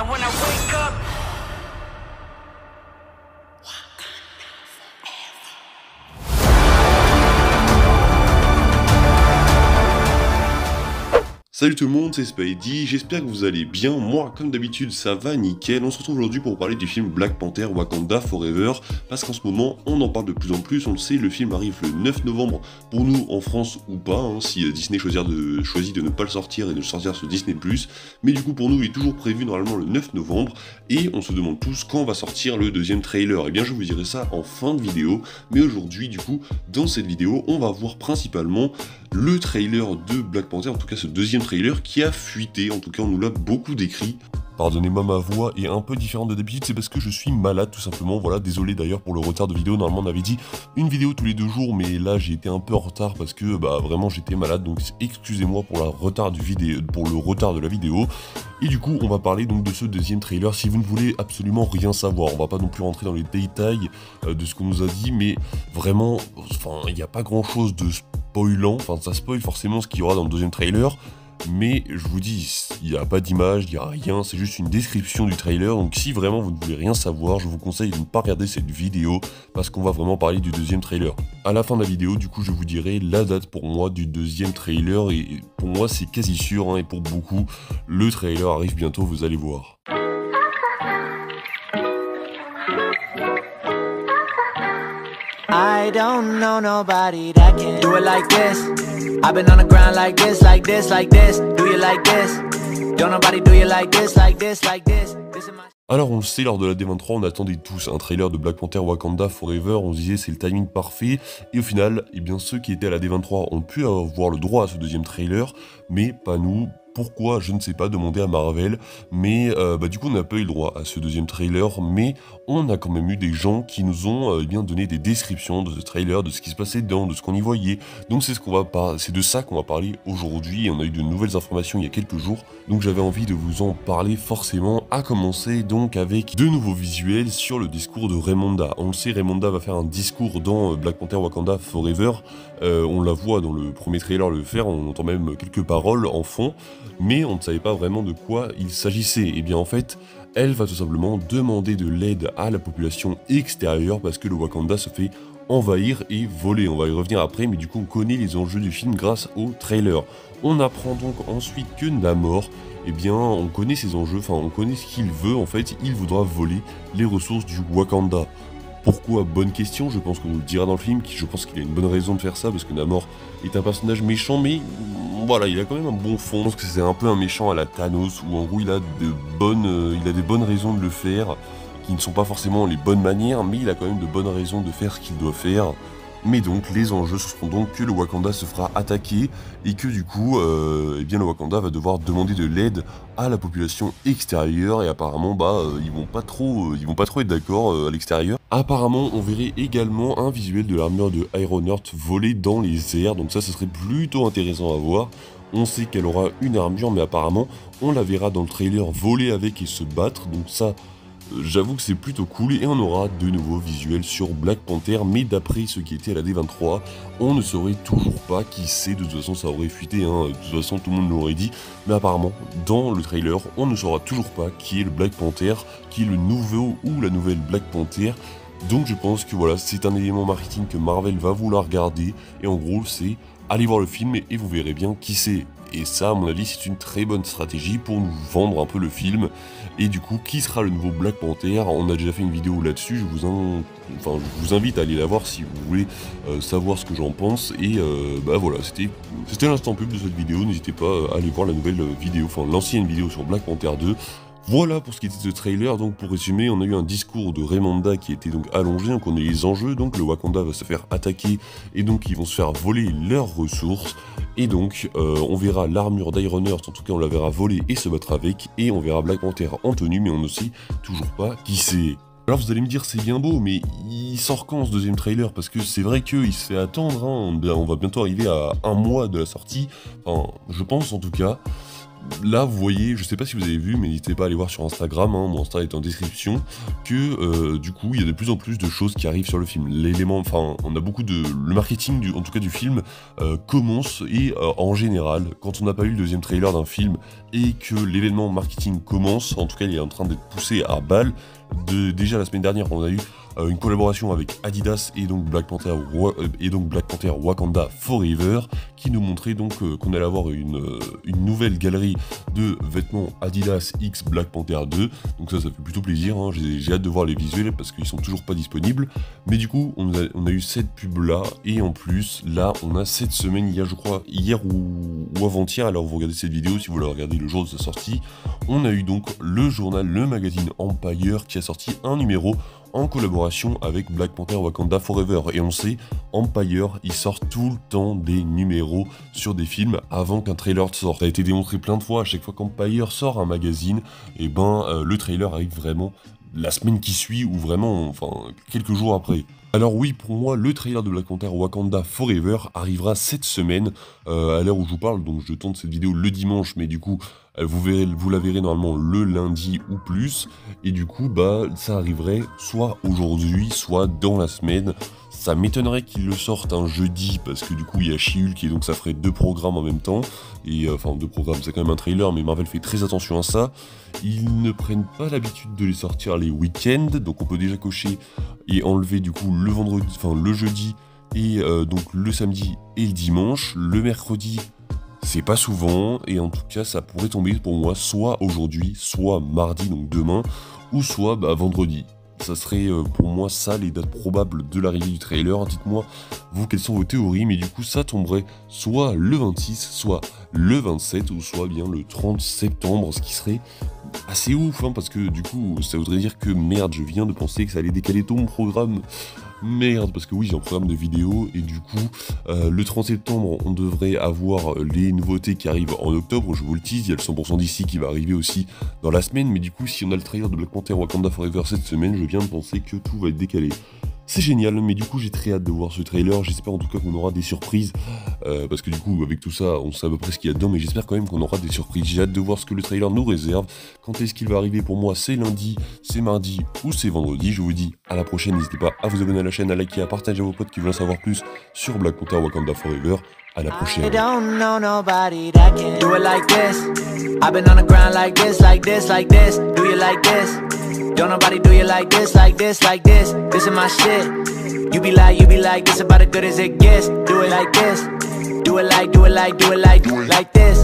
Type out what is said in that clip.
And when I wake up, Salut tout le monde, c'est Spidey, j'espère que vous allez bien, moi comme d'habitude ça va nickel. On se retrouve aujourd'hui pour parler du film Black Panther Wakanda Forever, parce qu'en ce moment on en parle de plus en plus, on le sait, le film arrive le 9 novembre pour nous en France ou pas, si Disney choisit de ne pas le sortir et de le sortir sur Disney+, mais du coup pour nous il est toujours prévu normalement le 9 novembre, et on se demande tous quand va sortir le deuxième trailer. Et bien je vous dirai ça en fin de vidéo, mais aujourd'hui du coup dans cette vidéo on va voir principalement le trailer de Black Panther, en tout cas ce deuxième trailer qui a fuité, en tout cas on nous l'a beaucoup décrit. Pardonnez-moi, ma voix est un peu différente de d'habitude, c'est parce que je suis malade tout simplement, voilà, désolé d'ailleurs pour le retard de vidéo, normalement on avait dit une vidéo tous les 2 jours, mais là j'ai été un peu en retard parce que vraiment j'étais malade, donc excusez-moi pour le retard de la vidéo. Et du coup on va parler donc de ce deuxième trailer, si vous ne voulez absolument rien savoir, on va pas non plus rentrer dans les détails de ce qu'on nous a dit, mais vraiment, il n'y a pas grand chose de spoilant, ça spoil forcément ce qu'il y aura dans le deuxième trailer, mais je vous dis, il n'y a pas d'image, il n'y a rien, c'est juste une description du trailer, donc si vraiment vous ne voulez rien savoir, je vous conseille de ne pas regarder cette vidéo, parce qu'on va vraiment parler du deuxième trailer. À la fin de la vidéo, du coup, je vous dirai la date pour moi du deuxième trailer, et pour moi c'est quasi sûr, et pour beaucoup, le trailer arrive bientôt, vous allez voir. I don't know nobody that can do it like this. I've been on the ground like this, like this, like this. Do you like this? Don't nobody do you like this, like this, like this. This is my... Alors on le sait, lors de la D23, on attendait tous un trailer de Black Panther Wakanda Forever, on se disait c'est le timing parfait, et au final, ceux qui étaient à la D23 ont pu avoir le droit à ce deuxième trailer, mais pas nous. Pourquoi, je ne sais pas, demander à Marvel, mais du coup on n'a pas eu le droit à ce deuxième trailer, mais on a quand même eu des gens qui nous ont donné des descriptions de ce trailer, de ce qui se passait dedans, de ce qu'on y voyait, donc c'est de ça qu'on va parler aujourd'hui, et on a eu de nouvelles informations il y a quelques jours, donc j'avais envie de vous en parler forcément, à commencer donc avec de nouveaux visuels sur le discours de Ramonda. On le sait, Ramonda va faire un discours dans Black Panther Wakanda Forever, on la voit dans le premier trailer le faire, on entend même quelques paroles en fond, mais on ne savait pas vraiment de quoi il s'agissait. Et bien en fait, elle va tout simplement demander de l'aide à la population extérieure parce que le Wakanda se fait envahir et voler. On va y revenir après, mais du coup on connaît les enjeux du film grâce au trailer. On apprend donc ensuite que Namor, on connaît ses enjeux, on connaît ce qu'il veut, en fait, il voudra voler les ressources du Wakanda. Pourquoi? Bonne question, je pense qu'on nous le dira dans le film, je pense qu'il a une bonne raison de faire ça, parce que Namor est un personnage méchant, mais voilà, il a quand même un bon fond. Je pense que c'est un peu un méchant à la Thanos, où en gros il a des bonnes raisons de le faire, qui ne sont pas forcément les bonnes manières, mais il a quand même de bonnes raisons de faire ce qu'il doit faire. Mais donc les enjeux ce seront donc que le Wakanda se fera attaquer et que du coup le Wakanda va devoir demander de l'aide à la population extérieure et apparemment ils vont pas trop être d'accord à l'extérieur. Apparemment on verrait également un visuel de l'armure de Ironheart voler dans les airs, donc ça ce serait plutôt intéressant à voir. On sait qu'elle aura une armure, mais apparemment on la verra dans le trailer voler avec et se battre, donc ça j'avoue que c'est plutôt cool, et on aura de nouveaux visuels sur Black Panther, mais d'après ce qui était à la D23, on ne saurait toujours pas qui c'est, de toute façon ça aurait fuité, de toute façon tout le monde l'aurait dit, mais apparemment dans le trailer on ne saura toujours pas qui est le Black Panther, qui est le nouveau ou la nouvelle Black Panther, donc je pense que voilà, c'est un élément marketing que Marvel va vouloir garder, et en gros c'est allez voir le film et vous verrez bien qui c'est. Et ça, à mon avis, c'est une très bonne stratégie pour nous vendre un peu le film. Et du coup, qui sera le nouveau Black Panther? On a déjà fait une vidéo là-dessus, je vous invite à aller la voir si vous voulez savoir ce que j'en pense. Et voilà, c'était l'instant pub de cette vidéo, n'hésitez pas à aller voir la nouvelle vidéo, l'ancienne vidéo sur Black Panther 2. Voilà pour ce qui était de ce trailer, donc pour résumer, on a eu un discours de Ramonda qui était donc allongé, donc on a les enjeux, donc le Wakanda va se faire attaquer, et donc ils vont se faire voler leurs ressources, et donc on verra l'armure d'Ironheart, en tout cas on la verra voler et se battre avec, et on verra Black Panther en tenue, mais on ne sait toujours pas qui c'est. Alors vous allez me dire c'est bien beau, mais il sort quand ce deuxième trailer? Parce que c'est vrai qu'il se fait attendre, on va bientôt arriver à 1 mois de la sortie, je pense en tout cas. là, vous voyez, je sais pas si vous avez vu, mais n'hésitez pas à aller voir sur Instagram, hein, mon Insta est en description, que du coup, il y a de plus en plus de choses qui arrivent sur le film. L'élément, enfin, on a beaucoup de... Le marketing, en tout cas du film, commence, et en général, quand on n'a pas eu le deuxième trailer d'un film, et que l'événement marketing commence, en tout cas, il est en train d'être poussé à balle. Déjà la semaine dernière, on a eu une collaboration avec Adidas et donc Black Panther Wakanda Forever, qui nous montrait donc qu'on allait avoir une nouvelle galerie de vêtements Adidas X Black Panther 2. Donc ça fait plutôt plaisir, hein. J'ai hâte de voir les visuels parce qu'ils sont toujours pas disponibles. Mais du coup, on a eu cette pub là, et en plus, là, on a cette semaine, il y a je crois hier ou avant-hier, alors vous regardez cette vidéo si vous la regardez le jour de sa sortie, on a eu donc le magazine Empire qui a sorti un numéro en collaboration avec Black Panther Wakanda Forever. Et on sait, Empire, ils sortent tout le temps des numéros sur des films avant qu'un trailer sorte. Ça a été démontré plein de fois, à chaque fois qu'Empire sort un magazine, et le trailer arrive vraiment la semaine qui suit, ou vraiment, enfin, quelques jours après. Alors oui, pour moi, le trailer de Black Panther Wakanda Forever arrivera cette semaine, à l'heure où je vous parle, donc je tourne cette vidéo le dimanche, mais du coup, vous la verrez normalement le lundi ou plus, et du coup, ça arriverait soit aujourd'hui, soit dans la semaine. Ça m'étonnerait qu'ils le sortent un jeudi, parce que du coup, il y a She-Hulk, et donc ça ferait 2 programmes en même temps, et enfin, 2 programmes, c'est quand même un trailer, mais Marvel fait très attention à ça. Ils ne prennent pas l'habitude de les sortir les week-ends, donc on peut déjà cocher et enlever du coup le vendredi, enfin le jeudi, et donc le samedi et le dimanche. Le mercredi, c'est pas souvent, et en tout cas ça pourrait tomber pour moi soit aujourd'hui, soit mardi, donc demain, ou soit vendredi. Ça serait pour moi ça les dates probables de l'arrivée du trailer. Dites-moi vous quelles sont vos théories, mais du coup ça tomberait soit le 26, soit le 27, ou soit bien le 30 septembre, ce qui serait assez ouf, hein, parce que du coup ça voudrait dire que merde, je viens de penser que ça allait décaler tout mon programme. Merde, parce que oui, j'ai un programme de vidéo, et du coup, le 30 septembre, on devrait avoir les nouveautés qui arrivent en octobre, je vous le tease, il y a le 100% d'ici qui va arriver aussi dans la semaine, mais du coup, si on a le trailer de Black Panther Wakanda Forever cette semaine, je viens de penser que tout va être décalé. C'est génial, mais du coup j'ai très hâte de voir ce trailer, j'espère en tout cas qu'on aura des surprises, parce que du coup avec tout ça on sait à peu près ce qu'il y a dedans, mais j'espère quand même qu'on aura des surprises. J'ai hâte de voir ce que le trailer nous réserve. Quand est-ce qu'il va arriver pour moi? C'est lundi, c'est mardi ou c'est vendredi. Je vous dis à la prochaine, n'hésitez pas à vous abonner à la chaîne, à liker, à partager à vos potes qui veulent en savoir plus sur Black Panther Wakanda Forever. À la prochaine. Don't nobody do you like this, like this, like this. This is my shit. You be like, this about as good as it gets. Do it like this. Do it like this.